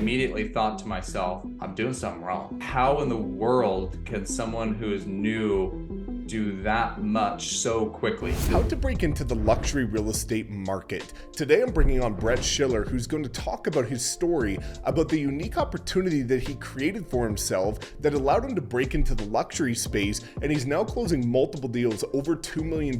immediately thought to myself, I'm doing something wrong. How in the world can someone who is new do that much so quickly? How to break into the luxury real estate market. Today I'm bringing on Schiller, who's going to talk about his story about the unique opportunity that he created for himself that allowed him to break into the luxury space, and he's now closing multiple deals over $2 million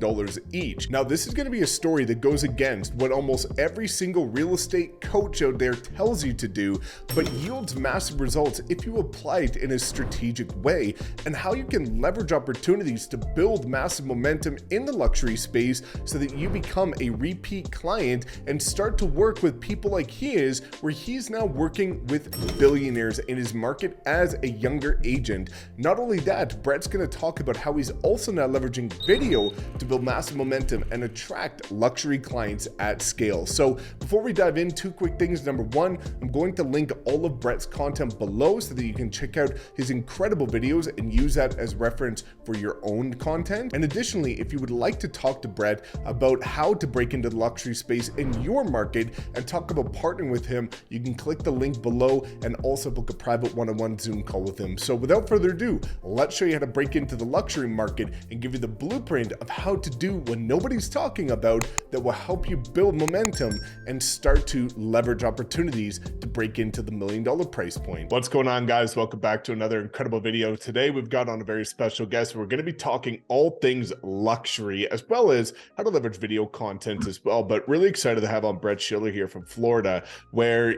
each. Now this is going to be a story that goes against what almost every single real estate coach out there tells you to do, but yields massive results if you apply it in a strategic way, and how you can leverage opportunities to build massive momentum in the luxury space so that you become a repeat client and start to work with people like he is, where he's now working with billionaires in his market as a younger agent. Not only that, Brett's going to talk about how he's also now leveraging video to build massive momentum and attract luxury clients at scale. So before we dive in, two quick things. Number one, I'm going to link all of Brett's content below so that you can check out his incredible videos and use that as reference for your own content. And additionally, if you would like to talk to Brett about how to break into the luxury space in your market and talk about partnering with him, you can click the link below and also book a private one-on-one Zoom call with him. So without further ado, let's show you how to break into the luxury market and give you the blueprint of how to do what nobody's talking about that will help you build momentum and start to leverage opportunities to break into the $1 million price point. What's going on, guys? Welcome back to another incredible video. Today we've got on a very special guest. We're going to be talking all things luxury, as well as how to leverage video content as well. But really excited to have on Schiller here from Florida, where,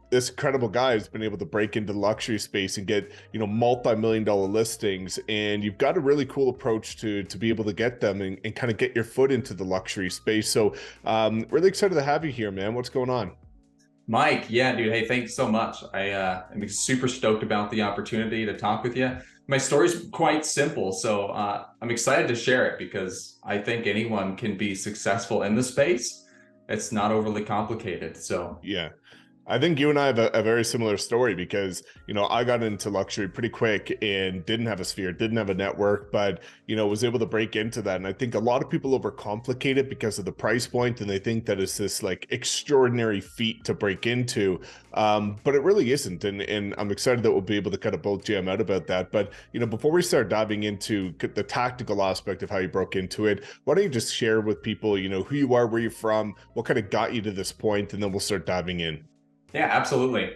this incredible guy has been able to break into the luxury space and get, multi-million-dollar listings. And you've got a really cool approach to be able to get them and kind of get your foot into the luxury space. So really excited to have you here, man. What's going on? Mike, yeah, dude. Hey, thanks so much. I'm super stoked about the opportunity to talk with you. My story's quite simple, so I'm excited to share it because I think anyone can be successful in the space. It's not overly complicated. So yeah. I think you and I have a very similar story because, I got into luxury pretty quick and didn't have a sphere, didn't have a network, but, was able to break into that. And I think a lot of people overcomplicate it because of the price point, and they think that it's this like extraordinary feat to break into, but it really isn't. And I'm excited that we'll be able to kind of both jam out about that. But, before we start diving into the tactical aspect of how you broke into it, why don't you just share with people, who you are, where you're from, what kind of got you to this point, and then we'll start diving in. Yeah, absolutely.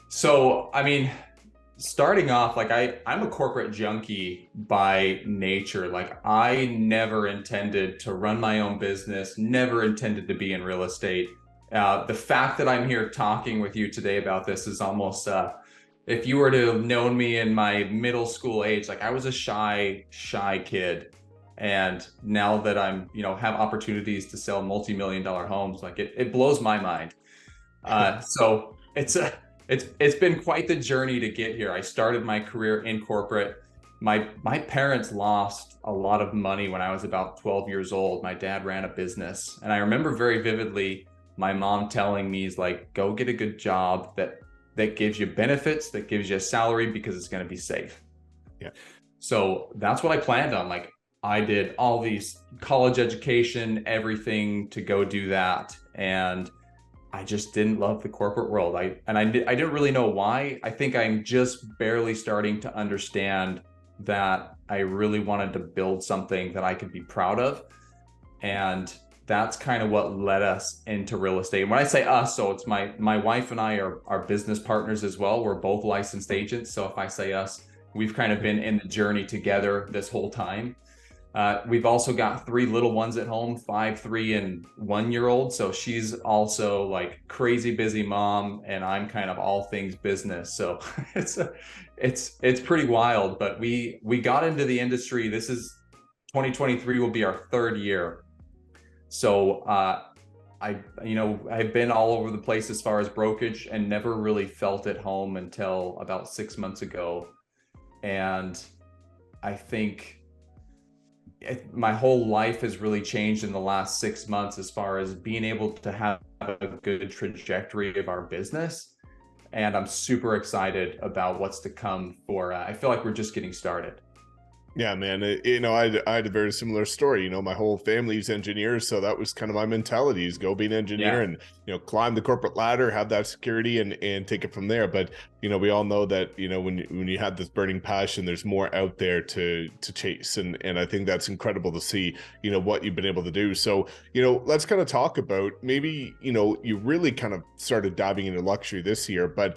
So, starting off, I'm a corporate junkie by nature. I never intended to run my own business, never intended to be in real estate. The fact that I'm here talking with you today about this is almost, if you were to have known me in my middle school age, I was a shy kid. And now that I'm, have opportunities to sell multi-million-dollar homes, it blows my mind. So it's been quite the journey to get here. I started my career in corporate. My parents lost a lot of money when I was about 12 years old. My dad ran a business, and I remember very vividly my mom telling me, go get a good job that gives you benefits, that gives you a salary, because it's going to be safe. Yeah. So that's what I planned on. I did all these college education, everything to go do that. And I just didn't love the corporate world. I didn't really know why. I think I'm just barely starting to understand that I really wanted to build something that I could be proud of. And that's kind of what led us into real estate. And when I say us, so it's my wife and I are business partners as well. We're both licensed agents. So if I say us, we've kind of been in the journey together this whole time. We've also got 3 little ones at home, 5, 3, and 1-year-old. So she's also crazy busy mom, and I'm kind of all things business. So it's pretty wild. But we got into the industry. This is 2023 will be our 3rd year. So I've been all over the place as far as brokerage, and never really felt at home until about 6 months ago. And I think my whole life has really changed in the last 6 months as far as being able to have a good trajectory of our business. And I'm super excited about what's to come for, I feel like we're just getting started. Yeah, man. I had a very similar story. My whole family's engineers, so that was kind of my mentality: is go be an engineer Yeah. and climb the corporate ladder, have that security, and take it from there. But we all know that when you have this burning passion, there's more out there to chase, and I think that's incredible to see what you've been able to do. So let's kind of talk about maybe you really kind of started diving into luxury this year, but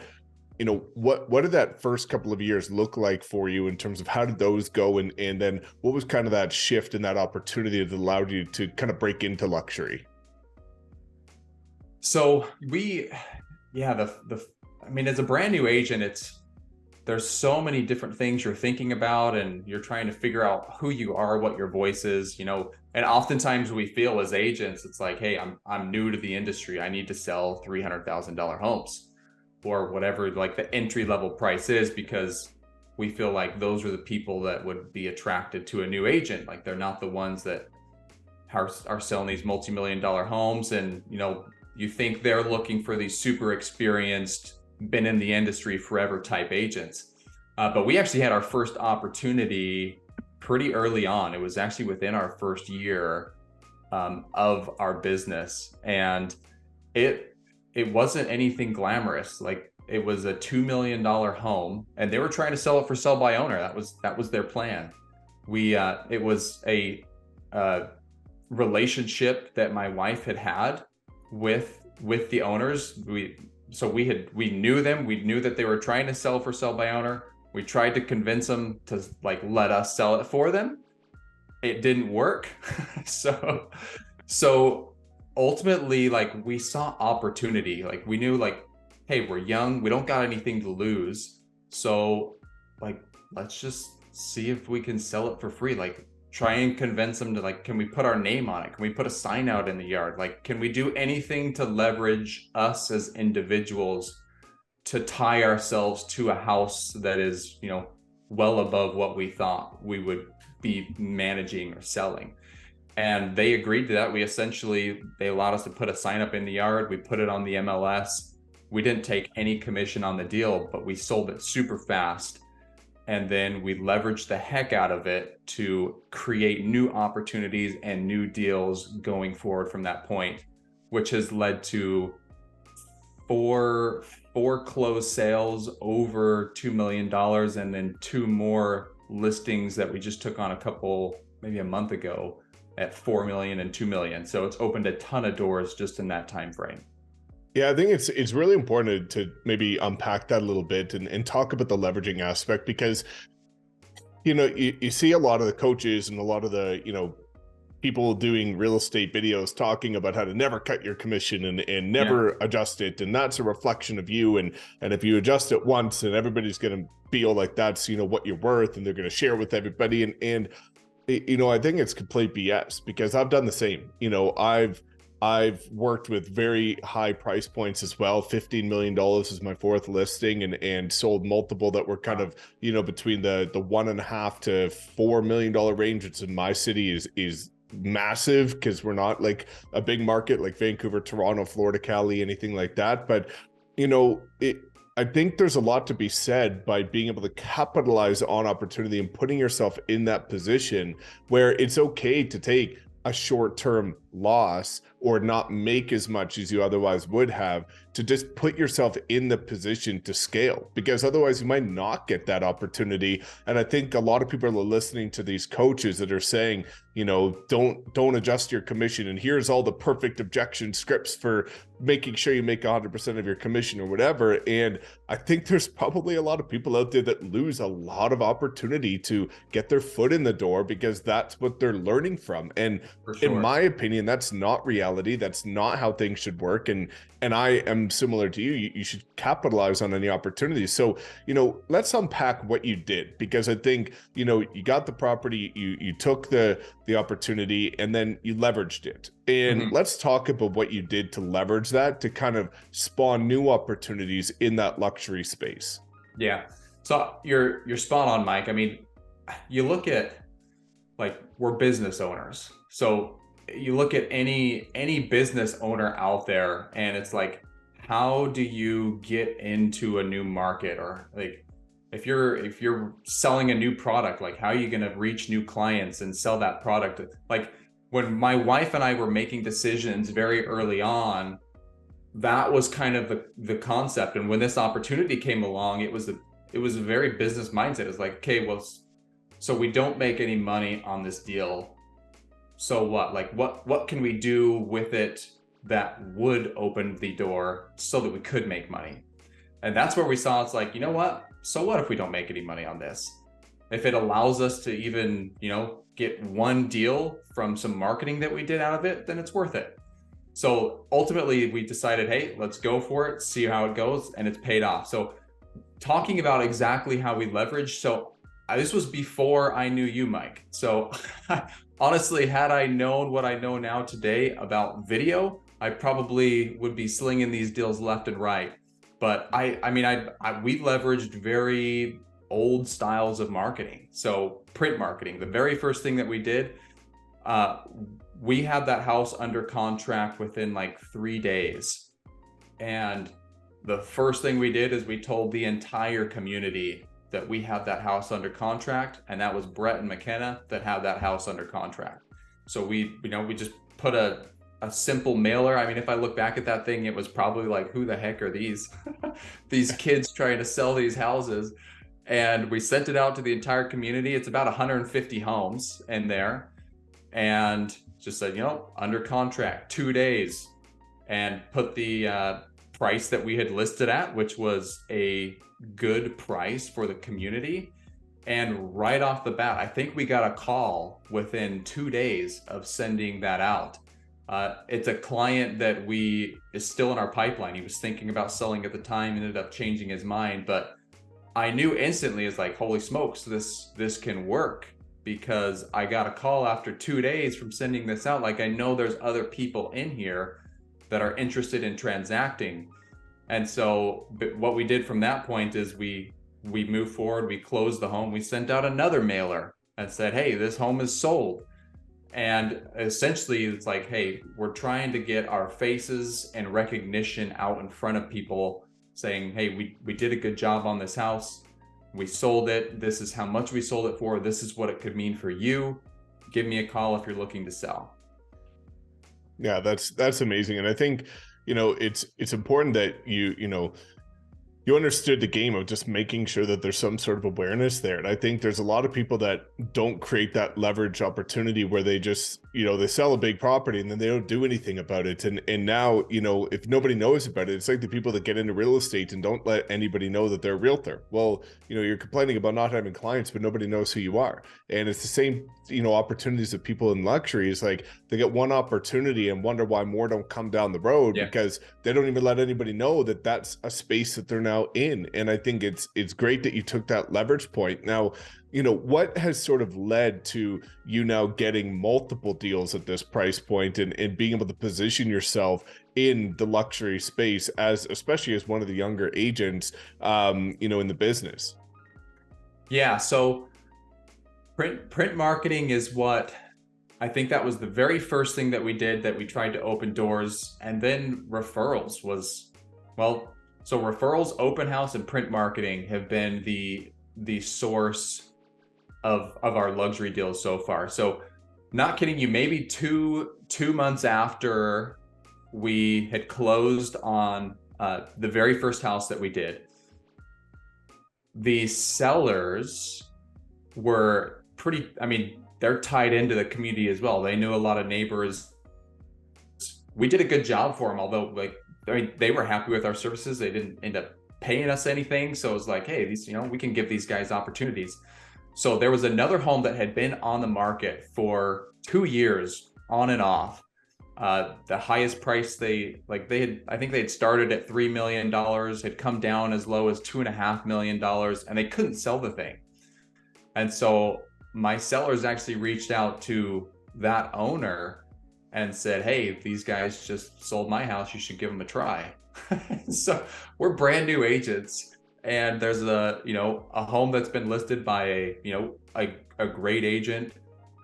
what did that first couple of years look like for you in terms of how did those go, and then what was kind of that shift and that opportunity that allowed you to kind of break into luxury? So yeah, I mean, as a brand new agent, there's so many different things you're thinking about, and you're trying to figure out who you are, what your voice is, and oftentimes we feel as agents, it's like, hey, I'm new to the industry. I need to sell $300,000 homes or whatever, like the entry level price is, because we feel like those are the people that would be attracted to a new agent. Like they're not the ones that are selling these multi-million dollar homes, and you think they're looking for these super experienced, been in the industry forever type agents. But we actually had our first opportunity pretty early on. It was actually within our first year of our business, and it wasn't anything glamorous. Like it was a $2 million home, and they were trying to sell it for sell by owner. That was their plan. It was a relationship that my wife had with the owners. We knew them. We knew that they were trying to sell for sell by owner. We tried to convince them to like let us sell it for them. It didn't work. so ultimately, like, we saw opportunity. Like we knew, like, hey, we're young, we don't got anything to lose, so like let's just see if we can sell it for free. Like try and convince them to, like, can we put our name on it? Can we put a sign out in the yard? Like, can we do anything to leverage us as individuals to tie ourselves to a house that is, well above what we thought we would be managing or selling? And they agreed to that. They allowed us to put a sign up in the yard. We put it on the MLS. We didn't take any commission on the deal, but we sold it super fast. And then we leveraged the heck out of it to create new opportunities and new deals going forward from that point, which has led to four closed sales over $2 million, and then two more listings that we just took on maybe a month ago, at 4 million and 2 million. So it's opened a ton of doors just in that time frame. Yeah, I think it's really important to maybe unpack that a little bit and talk about the leveraging aspect, because you see a lot of the coaches and a lot of the people doing real estate videos talking about how to never cut your commission and never adjust it, and that's a reflection of you, and if you adjust it once, and everybody's going to feel like that's what you're worth, and they're going to share with everybody, and I think it's complete BS, because I've done the same. I've worked with very high price points as well. $15 million is my fourth listing, and sold multiple that were kind of between the $1.5 to $4 million range. It's in my city is massive, because we're not like a big market like Vancouver, Toronto, Florida, Cali, anything like that. But I think there's a lot to be said by being able to capitalize on opportunity and putting yourself in that position where it's okay to take a short-term loss or not make as much as you otherwise would have, to just put yourself in the position to scale, because otherwise you might not get that opportunity. And I think a lot of people are listening to these coaches that are saying, don't adjust your commission, and here's all the perfect objection scripts for making sure you make 100% of your commission or whatever. And I think there's probably a lot of people out there that lose a lot of opportunity to get their foot in the door, because that's what they're learning from. And in my opinion, that's not reality. That's not how things should work. And I am similar to you. You should capitalize on any opportunities. So, let's unpack what you did, because I think, you got the property, you took the opportunity, and then you leveraged it. And let's talk about what you did to leverage that to kind of spawn new opportunities in that luxury space. Yeah. So you're spot on, Mike. I mean, you look at, like, we're business owners. So you look at any business owner out there, and it's like, how do you get into a new market? Or like, if you're selling a new product, like how are you going to reach new clients and sell that product? Like when my wife and I were making decisions very early on, that was kind of the concept. And when this opportunity came along, it was a very business mindset. It's like, okay, well, so we don't make any money on this deal. So what? Like what can we do with it that would open the door so that we could make money? And that's where we saw it's like, you know what? So what if we don't make any money on this? If it allows us to even, get one deal from some marketing that we did out of it, then it's worth it. So ultimately we decided, hey, let's go for it, see how it goes, and it's paid off. So talking about exactly how we leverage. So this was before I knew you, Mike. So honestly, had I known what I know now today about video, I probably would be slinging these deals left and right. But we leveraged very old styles of marketing. So print marketing, the very first thing that we did, we had that house under contract within like 3 days. And the first thing we did is we told the entire community that we had that house under contract, and that was Brett and McKenna that had that house under contract. So we just put a simple mailer. I mean, if I look back at that thing, it was probably like, who the heck are these these kids trying to sell these houses? And we sent it out to the entire community. It's about 150 homes in there, and just said, under contract, 2 days, and put the price that we had listed at, which was a good price for the community. And right off the bat, I think we got a call within 2 days of sending that out. It's a client that is still in our pipeline. He was thinking about selling at the time, ended up changing his mind, but I knew instantly, it's like, holy smokes, this can work, because I got a call after 2 days from sending this out. Like, I know there's other people in here that are interested in transacting. And so what we did from that point is we moved forward, we closed the home, we sent out another mailer and said, hey, this home is sold. And essentially it's like, hey, we're trying to get our faces and recognition out in front of people, saying, hey, we did a good job on this house. We sold it. This is how much we sold it for. This is what it could mean for you. Give me a call if you're looking to sell. Yeah, that's amazing. And I think, it's important that you understood the game of just making sure that there's some sort of awareness there. And I think there's a lot of people that don't create that leverage opportunity where they just, they sell a big property and then they don't do anything about it. And now, if nobody knows about it, it's like the people that get into real estate and don't let anybody know that they're a realtor. Well, you're complaining about not having clients, but nobody knows who you are. And it's the same, opportunities of people in luxury. Is like they get one opportunity and wonder why more don't come down the road, because they don't even let anybody know that that's a space that they're now in. And I think it's great that you took that leverage point. Now, what has sort of led to you now getting multiple deals at this price point and being able to position yourself in the luxury space, especially as one of the younger agents, in the business? Yeah. So print marketing is what I think that was the very first thing that we did, that we tried to open doors. And then referrals was, so referrals, open house, and print marketing have been the source of our luxury deals so far. So not kidding you, maybe two months after we had closed on the very first house that we did, the sellers were they're tied into the community as well. They knew a lot of neighbors. We did a good job for them, although they were happy with our services. They didn't end up paying us anything. So it was like, hey, these, we can give these guys opportunities. So there was another home that had been on the market for 2 years on and off. The highest price I think they had started at $3 million, had come down as low as $2.5 million, and they couldn't sell the thing. And so my sellers actually reached out to that owner and said, hey, these guys just sold my house, you should give them a try. So we're brand new agents, and there's a home that's been listed by a great agent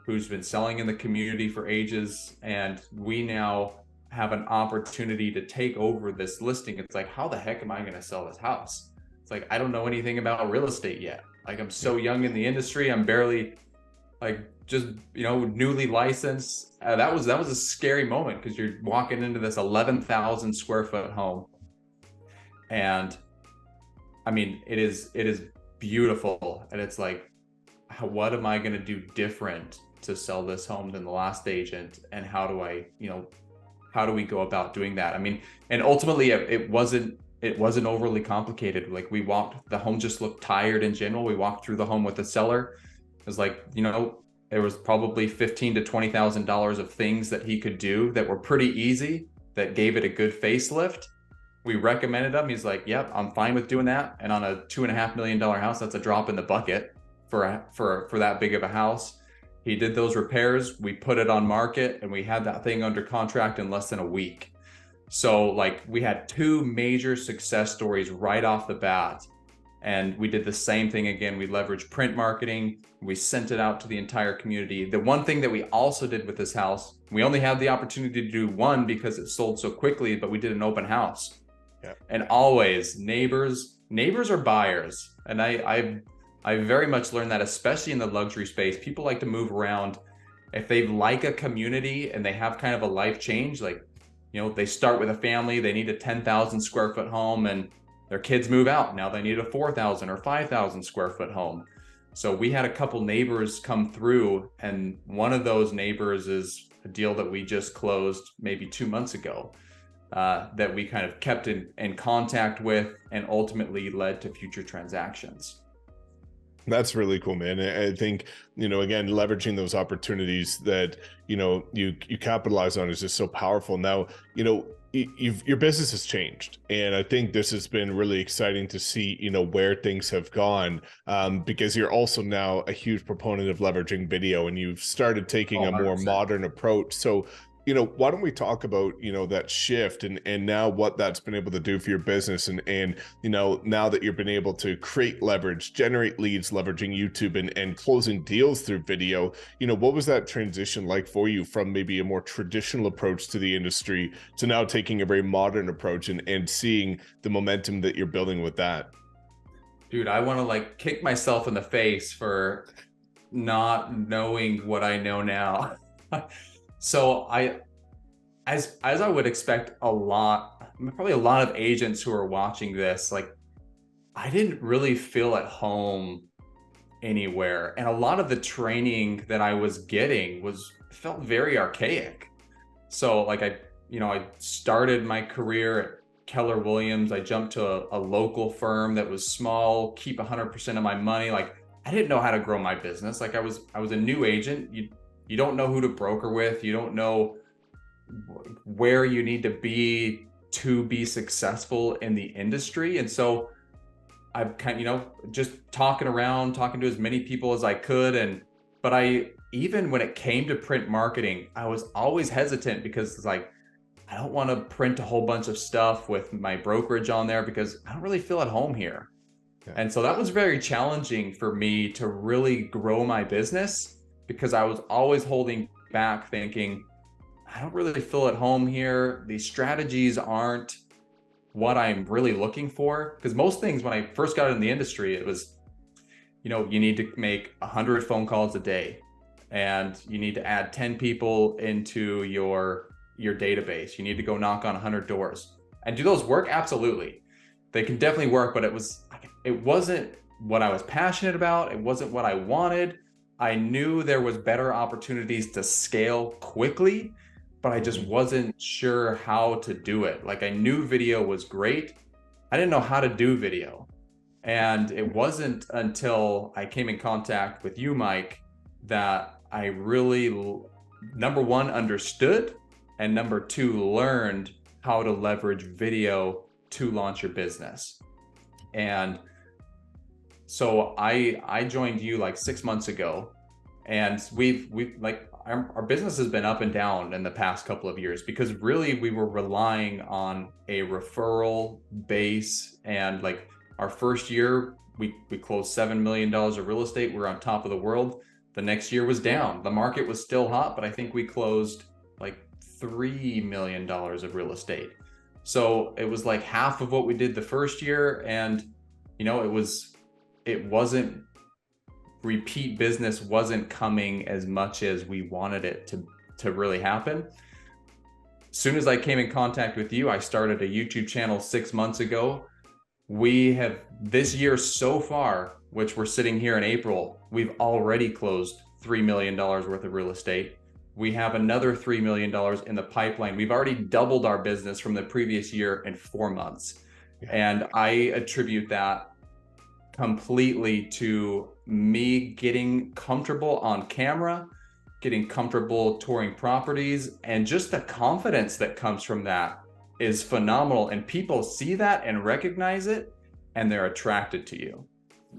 who's been selling in the community for ages, and we now have an opportunity to take over this listing. It's like, how the heck am I going to sell this house? It's like, I don't know anything about real estate yet. Like, I'm so young in the industry. I'm barely like just, newly licensed. That was a scary moment because you're walking into this 11,000 square foot home. And I mean, it is beautiful. And it's like, what am I going to do different to sell this home than the last agent? And how do I, how do we go about doing that? I mean, and ultimately it wasn't overly complicated. Like, the home just looked tired in general. We walked through the home with the seller. It was like, there was probably $15,000 to $20,000 of things that he could do that were pretty easy, that gave it a good facelift. We recommended them. He's like, yep, I'm fine with doing that. And on a $2.5 million house, that's a drop in the bucket for that big of a house. He did those repairs. We put it on market and we had that thing under contract in less than a week. So like, we had 2 major success stories right off the bat. And we did the same thing again. We leveraged print marketing. We sent it out to the entire community. The one thing that we also did with this house, we only had the opportunity to do one because it sold so quickly, but we did an open house. Yeah. And always neighbors are buyers. And I very much learned that, especially in the luxury space. People like to move around. If they like a community and they have kind of a life change, like, they start with a family, they need a 10,000 square foot home, and their kids move out. Now they need a 4,000 or 5,000 square foot home. So we had a couple neighbors come through, and one of those neighbors is a deal that we just closed maybe 2 months ago, that we kind of kept in contact with, and ultimately led to future transactions. That's really cool, man. I think, again, leveraging those opportunities that, you capitalize on is just so powerful. Now, your business has changed, and I think this has been really exciting to see, where things have gone, because you're also now a huge proponent of leveraging video, and you've started taking a more modern approach. So, why don't we talk about, that shift and now what that's been able to do for your business, and now that you've been able to create leverage, generate leads, leveraging YouTube and closing deals through video, what was that transition like for you from maybe a more traditional approach to the industry to now taking a very modern approach and seeing the momentum that you're building with that? Dude, I want to like kick myself in the face for not knowing what I know now. So as I would expect, probably a lot of agents who are watching this, like, I didn't really feel at home anywhere. And a lot of the training that I was getting felt very archaic. So like, I started my career at Keller Williams. I jumped to a local firm that was small, keep 100% of my money. Like, I didn't know how to grow my business. Like, I was a new agent. You don't know who to broker with. You don't know where you need to be successful in the industry. And so I've kind of, just talking to as many people as I could. But even when it came to print marketing, I was always hesitant because it's like, I don't want to print a whole bunch of stuff with my brokerage on there because I don't really feel at home here. Yeah. And so that was very challenging for me to really grow my business, because I was always holding back, thinking, I don't really feel at home here. These strategies aren't what I'm really looking for. Because most things, when I first got in the industry, it was, you need to make 100 phone calls a day, and you need to add 10 people into your database. You need to go knock on 100 doors. And do those work? Absolutely. They can definitely work, but it wasn't what I was passionate about. It wasn't what I wanted. I knew there was better opportunities to scale quickly, but I just wasn't sure how to do it. Like, I knew video was great. I didn't know how to do video. And it wasn't until I came in contact with you, Mike, that I really, number one, understood, and number two, learned how to leverage video to launch your business. And so I joined you like 6 months ago, and we've like, our business has been up and down in the past couple of years, because really we were relying on a referral base. And like, our first year, we closed $7 million of real estate. We're on top of the world. The next year was down. The market was still hot, but I think we closed like $3 million of real estate. So it was like half of what we did the first year. And it wasn't, repeat business wasn't coming as much as we wanted it to really happen. As soon as I came in contact with you, I started a YouTube channel 6 months ago. We have this year so far, which we're sitting here in April, we've already closed $3 million worth of real estate. We have another $3 million in the pipeline. We've already doubled our business from the previous year in 4 months. And I attribute that completely to me getting comfortable on camera, getting comfortable touring properties, and just the confidence that comes from that is phenomenal. And people see that and recognize it, and they're attracted to you.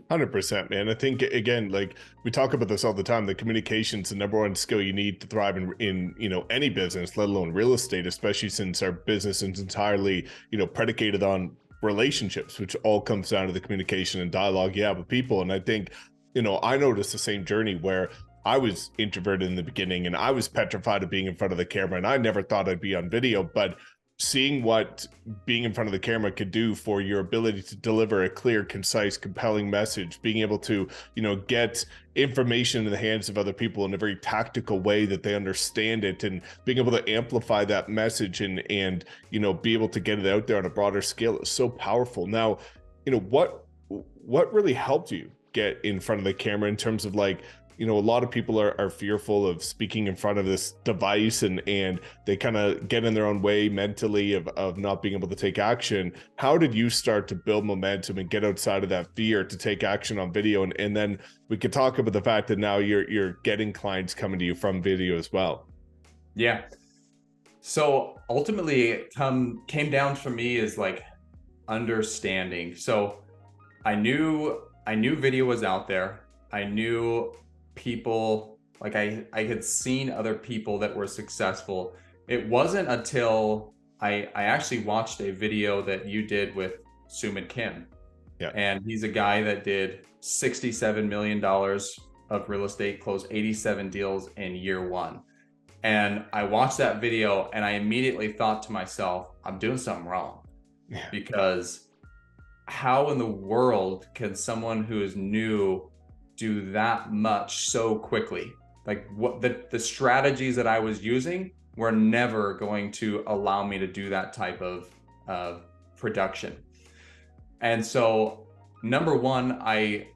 100%, man. I think, again, like we talk about this all the time, the communication's the number one skill you need to thrive in any business, let alone real estate, especially since our business is entirely, predicated on relationships, which all comes down to the communication and dialogue you have with people. And I think, I noticed the same journey where I was introverted in the beginning and I was petrified of being in front of the camera, and I never thought I'd be on video, but seeing what being in front of the camera could do for your ability to deliver a clear, concise, compelling message, being able to, get information in the hands of other people in a very tactical way that they understand it, and being able to amplify that message and be able to get it out there on a broader scale is so powerful. Now, what really helped you get in front of the camera in terms of like, a lot of people are fearful of speaking in front of this device, and they kind of get in their own way mentally of not being able to take action. How did you start to build momentum and get outside of that fear to take action on video? And then we could talk about the fact that now you're getting clients coming to you from video as well. Yeah. So ultimately it came down for me is like understanding. So I knew video was out there. I knew people, like I had seen other people that were successful. It wasn't until I actually watched a video that you did with Sumit Kim. Yeah. And he's a guy that did $67 million of real estate, closed 87 deals in year 1. And I watched that video and I immediately thought to myself, I'm doing something wrong. Yeah. Because how in the world can someone who is new do that much so quickly? Like what the strategies that I was using were never going to allow me to do that type of production. And so number one, I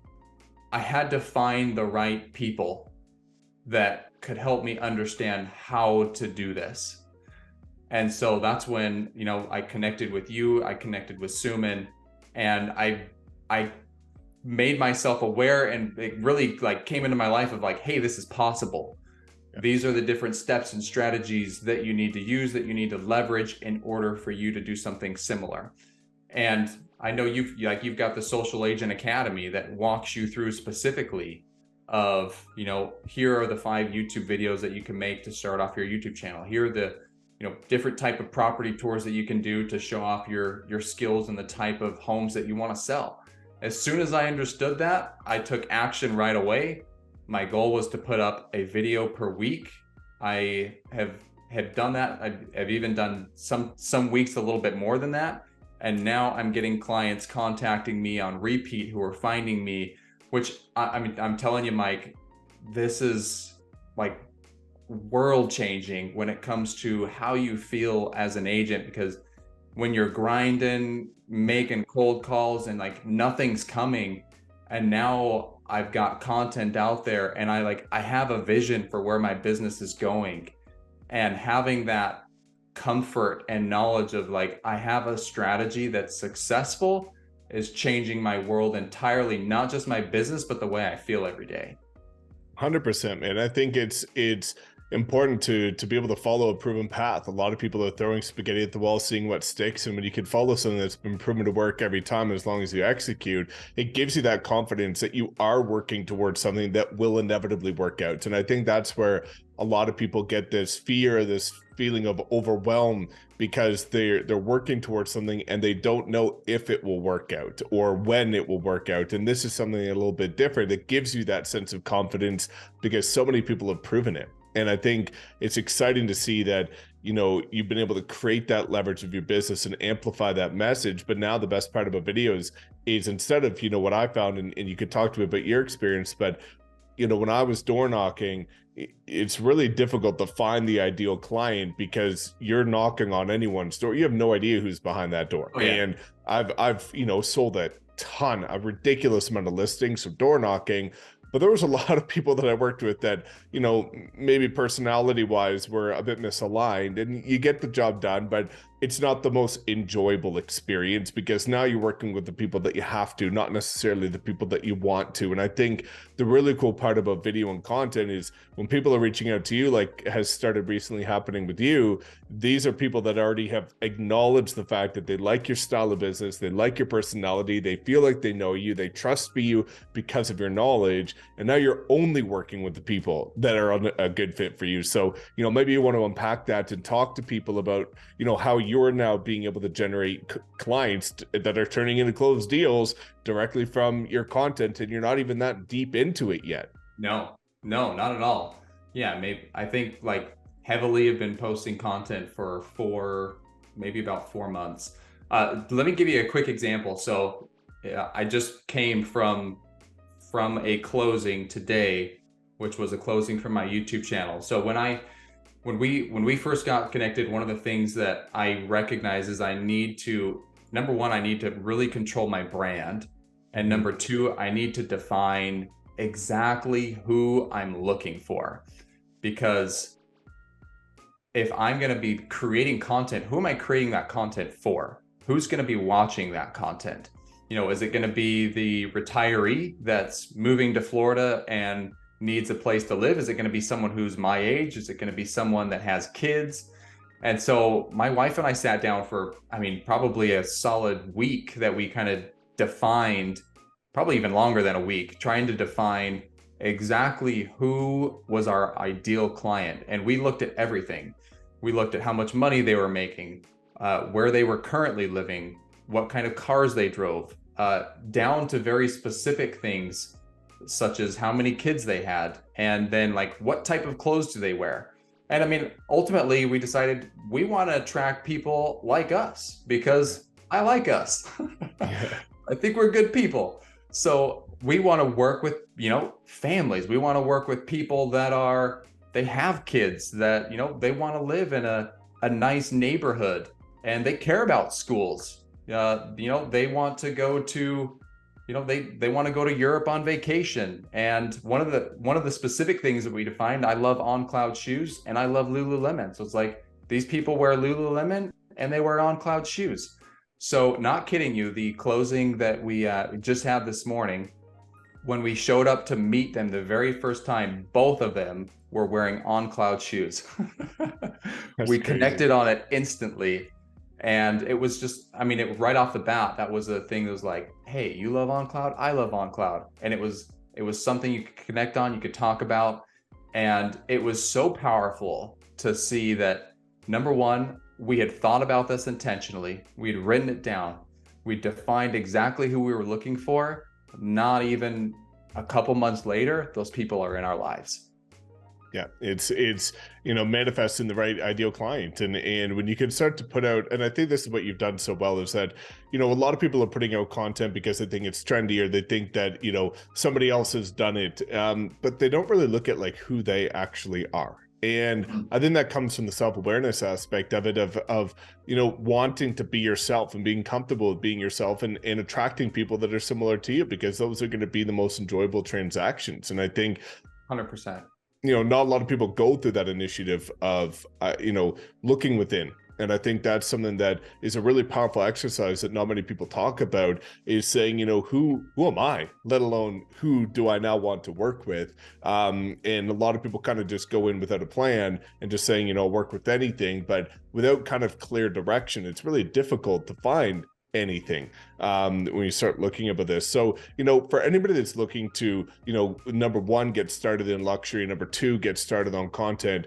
had to find the right people that could help me understand how to do this. And so that's when, I connected with you, I connected with Suman, and I made myself aware, and it really like came into my life of like, hey, this is possible. Yeah. These are the different steps and strategies that you need to use, that you need to leverage in order for you to do something similar. And I know you've got the Social Agent Academy that walks you through specifically of, here are the 5 YouTube videos that you can make to start off your YouTube channel. Here are the, different type of property tours that you can do to show off your skills and the type of homes that you want to sell. As soon as I understood that, I took action right away. My goal was to put up a video per week. I have done that. I've even done some weeks a little bit more than that. And now I'm getting clients contacting me on repeat who are finding me, which I'm telling you, Mike, this is like world changing when it comes to how you feel as an agent, because when you're grinding, making cold calls and like nothing's coming, and now I've got content out there and I have a vision for where my business is going, and having that comfort and knowledge of like, I have a strategy that's successful is changing my world entirely, not just my business, but the way I feel every day. 100%, man. I think it's important to be able to follow a proven path. A lot of people are throwing spaghetti at the wall, seeing what sticks, and when you can follow something that's been proven to work every time, as long as you execute, it gives you that confidence that you are working towards something that will inevitably work out. And I think that's where a lot of people get this fear, this feeling of overwhelm, because they're working towards something and they don't know if it will work out or when it will work out. And this is something a little bit different that gives you that sense of confidence, because so many people have proven it. And I think it's exciting to see that, you've been able to create that leverage of your business and amplify that message. But now the best part about videos is instead of, what I found, and you could talk to me about your experience, but, when I was door knocking, it's really difficult to find the ideal client because you're knocking on anyone's door. You have no idea who's behind that door. Oh, yeah. And I've, sold a ridiculous amount of listings from door knocking. But there was a lot of people that I worked with that, maybe personality wise were a bit misaligned, and you get the job done, but it's not the most enjoyable experience because now you're working with the people that you have to, not necessarily the people that you want to. And I think the really cool part about video and content is when people are reaching out to you, like has started recently happening with you, these are people that already have acknowledged the fact that they like your style of business, they like your personality, they feel like they know you, they trust you because of your knowledge. And now you're only working with the people that are a good fit for you. So, maybe you want to unpack that and talk to people about, how you're now being able to generate clients that are turning into closed deals directly from your content, and you're not even that deep into it yet. No, not at all. Yeah, maybe I think like heavily have been posting content for maybe about 4 months. Let me give you a quick example. So I just came from a closing today, which was a closing from my YouTube channel. So when we first got connected, one of the things that I recognize is number one, I need to really control my brand. And number two, I need to define exactly who I'm looking for. Because if I'm going to be creating content, who am I creating that content for? Who's going to be watching that content? Is it going to be the retiree that's moving to Florida and needs a place to live? Is it going to be someone who's my age? Is it going to be someone that has kids? And so my wife and I sat down for, probably a solid week that we kind of defined, probably even longer than a week, trying to define exactly who was our ideal client. And we looked at everything. We looked at how much money they were making, where they were currently living, what kind of cars they drove, down to very specific things such as how many kids they had, and then like what type of clothes do they wear. And ultimately we decided we want to attract people like us because I like us. I think we're good people. So we want to work with, families. We want to work with people that they have kids that, they want to live in a nice neighborhood and they care about schools. They want to go to, they want to go to Europe on vacation. And one of the specific things that we defined, I love On Cloud shoes and I love Lululemon. So it's like these people wear Lululemon and they wear On Cloud shoes. So not kidding you, the closing that we just had this morning, when we showed up to meet them the very first time, both of them were wearing On Cloud shoes. We connected on it instantly. And it was just, right off the bat, that was a thing that was like, hey, you love On Cloud? I love On Cloud. And it was something you could connect on, you could talk about. And it was so powerful to see that, number one, we had thought about this intentionally. We'd written it down. We defined exactly who we were looking for. Not even a couple months later, those people are in our lives. Yeah, it's manifesting the right ideal client, and when you can start to put out, and I think this is what you've done so well, is that a lot of people are putting out content because they think it's trendy or they think that somebody else has done it, but they don't really look at like who they actually are. And I think that comes from the self-awareness aspect of it, of wanting to be yourself and being comfortable with being yourself and attracting people that are similar to you, because those are going to be the most enjoyable transactions. And I think 100%. Not a lot of people go through that initiative of, looking within. And I think that's something that is a really powerful exercise that not many people talk about, is saying, who am I, let alone who do I now want to work with? And a lot of people kind of just go in without a plan and just saying, work with anything, but without kind of clear direction, it's really difficult to find anything when you start looking about this. So for anybody that's looking to number one, get started in luxury, number two, get started on content,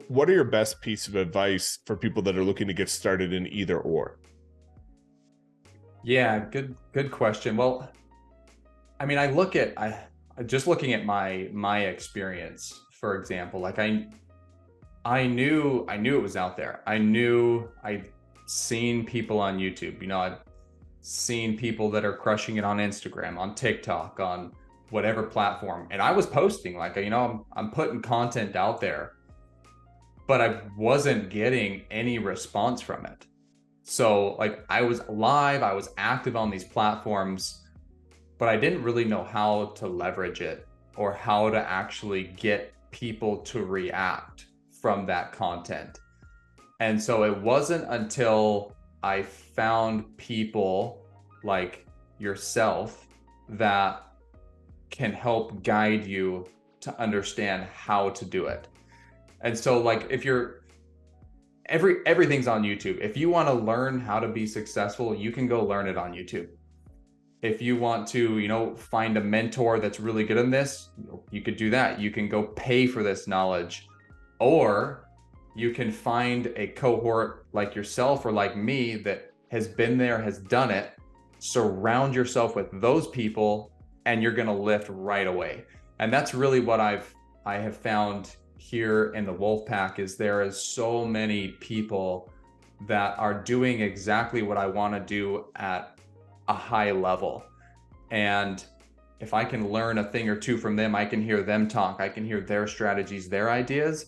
what are your best piece of advice for people that are looking to get started in either or? Yeah, good question. Well, I just looking at my experience, for example, like I knew it was out there. I knew I'd seen people on YouTube, I'd seen people that are crushing it on Instagram, on TikTok, on whatever platform. And I was posting like, I'm putting content out there, but I wasn't getting any response from it. So like I was live, I was active on these platforms, but I didn't really know how to leverage it or how to actually get people to react from that content. And so it wasn't until I found people like yourself that can help guide you to understand how to do it. And so like if you're everything's on YouTube. If you want to learn how to be successful, you can go learn it on YouTube. If you want to, find a mentor that's really good in this, you could do that. You can go pay for this knowledge, or you can find a cohort like yourself or like me that has been there, has done it. Surround yourself with those people and you're going to lift right away. And that's really what I have found here in the Wolfpack is there is so many people that are doing exactly what I want to do at a high level. And if I can learn a thing or two from them, I can hear them talk, I can hear their strategies, their ideas.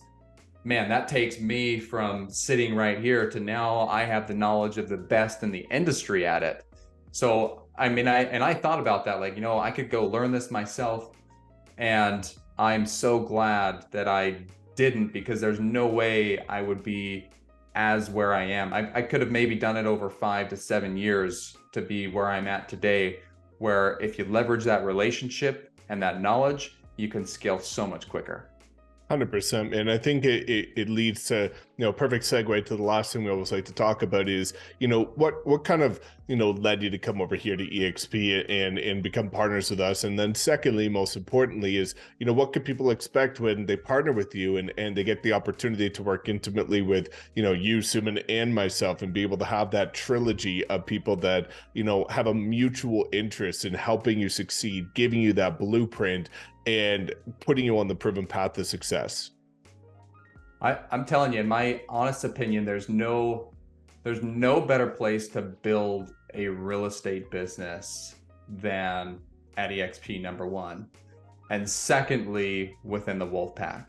Man, that takes me from sitting right here to now I have the knowledge of the best in the industry at it. So, I thought about that, like, I could go learn this myself. And I'm so glad that I didn't, because there's no way I would be as where I am. I could have maybe done it over 5 to 7 years to be where I'm at today, where if you leverage that relationship and that knowledge, you can scale so much quicker. 100%. And I think it leads to, perfect segue to the last thing we always like to talk about is, what kind of, led you to come over here to EXP and become partners with us. And then secondly, most importantly is, what can people expect when they partner with you and they get the opportunity to work intimately with, you, Suman, and myself, and be able to have that trilogy of people that, have a mutual interest in helping you succeed, giving you that blueprint and putting you on the proven path to success. I'm telling you, in my honest opinion, there's no better place to build a real estate business than at EXP, number one. And secondly, within the Wolfpack.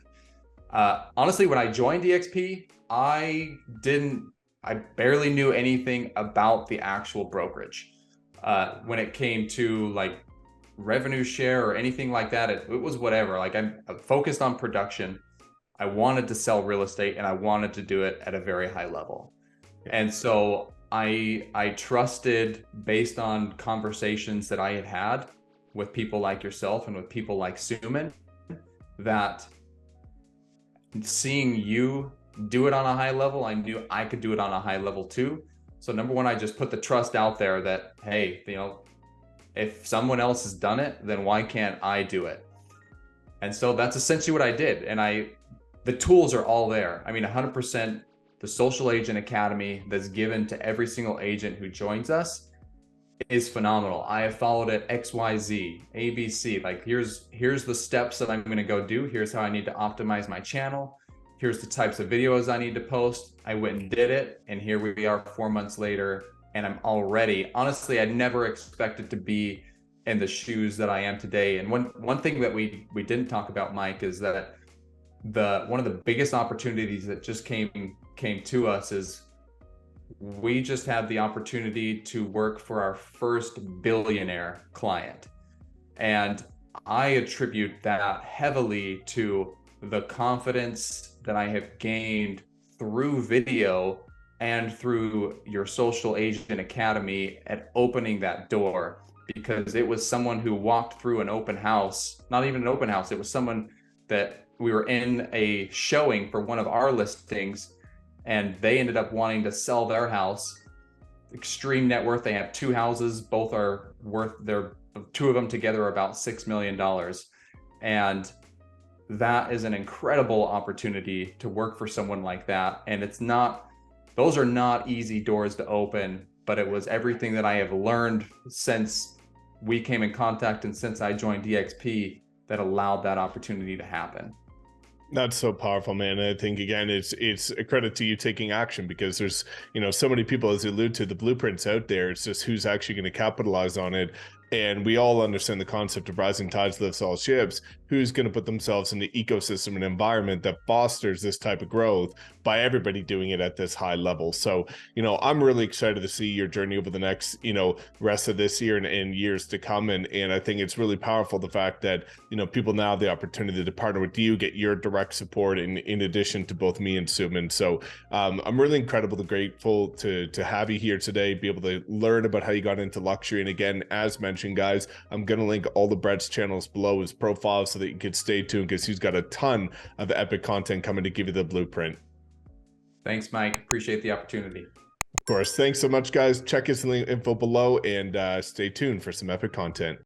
Honestly, when I joined EXP, I barely knew anything about the actual brokerage. When it came to like revenue share or anything like that, it was whatever. Like I'm focused on production. I wanted to sell real estate and I wanted to do it at a very high level. And so I trusted, based on conversations that I had had with people like yourself and with people like Suman, that seeing you do it on a high level, I knew I could do it on a high level too. So number one, I just put the trust out there that, hey, if someone else has done it, then why can't I do it? And so that's essentially what I did. And the tools are all there. 100%, the Social Agent Academy that's given to every single agent who joins us is phenomenal. I have followed it XYZ, ABC. Like here's the steps that I'm going to go do. Here's how I need to optimize my channel. Here's the types of videos I need to post. I went and did it. And here we are 4 months later. And I'm already, honestly, I never expected to be in the shoes that I am today. And one thing that we didn't talk about, Mike, is that one of the biggest opportunities that just came to us is we just had the opportunity to work for our first billionaire client. And I attribute that heavily to the confidence that I have gained through video and through your Social Agent Academy at opening that door, because it was someone who walked through an open house, not even an open house. It was someone that we were in a showing for one of our listings, and they ended up wanting to sell their house. Extreme net worth. They have 2 houses. Both are worth, they're 2 of them together are about $6 million. And that is an incredible opportunity to work for someone like that. And those are not easy doors to open, but it was everything that I have learned since we came in contact and since I joined DXP that allowed that opportunity to happen. That's so powerful, man. I think again, it's a credit to you taking action, because there's, so many people, as you allude to, the blueprints out there. It's just who's actually going to capitalize on it. And we all understand the concept of rising tides lifts all ships. Who's going to put themselves in the ecosystem and environment that fosters this type of growth by everybody doing it at this high level? So, I'm really excited to see your journey over the next, rest of this year and years to come. And I think it's really powerful, the fact that, people now have the opportunity to partner with you, get your direct support in addition to both me and Suman. So I'm really incredibly grateful to have you here today, be able to learn about how you got into luxury. And again, as mentioned, guys, I'm going to link all the Brett's channels below his profile so that you can stay tuned, because he's got a ton of epic content coming to give you the blueprint. Thanks, Mike. Appreciate the opportunity. Of course. Thanks so much, guys. Check his info below and stay tuned for some epic content.